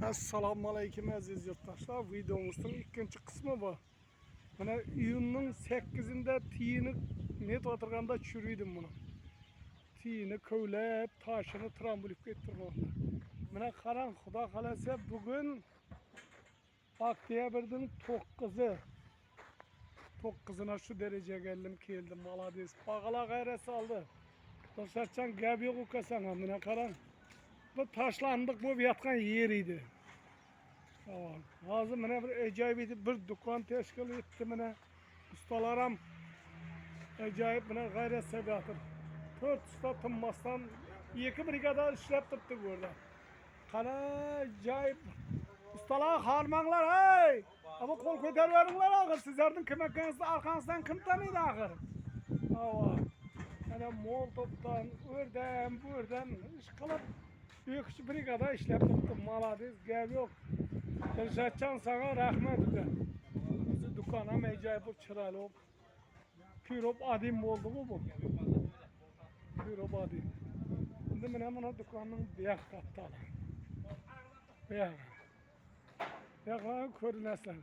Assalamu alaykum aziz yurttaşlar. Videomuzun ikinci kısmı bu. Mana iyunning 8'inde tiyini net oturganda çürüydüm bunu. Tiyini köylep, taşını trambolip getirdim. Mana qarang, Xudo xolasa bugün Oktyabrdın 9'u. 9'una şu derece keldim, malades. Bağala gayret saldı. Dostlarcan gap yok ukasana, mana qarang. Bu taşlandık bu yatkan yeriydi. Hazır mana bir ajoyib bir do'kon tashkil etdi mana ustalaram ajoyib mana g'ayrat sabatir 4 usta tinmasdan 2 brigada ishlab turibdi bu yerda. Qana ajoyib ustalar harmanglar hey! Ama qo'l ko'tarveringlar axir sizlarning kim ekaningizni orqangizdan kim taniydi axir? Mana mol topdan, o'rdan, bu yerdan ish qilib 2 brigada ishlab turibdi. Malades, gap yo'q. Dilshatjon sana rahmat uka. Bizi dukanam ajoyib chiroyli bo'lib, ko'rib odim bo'ldi bu. Ko'rib odim. Endi mana dukanning buyoqqa qattiq. Buyoqqa ko'rinasizlar.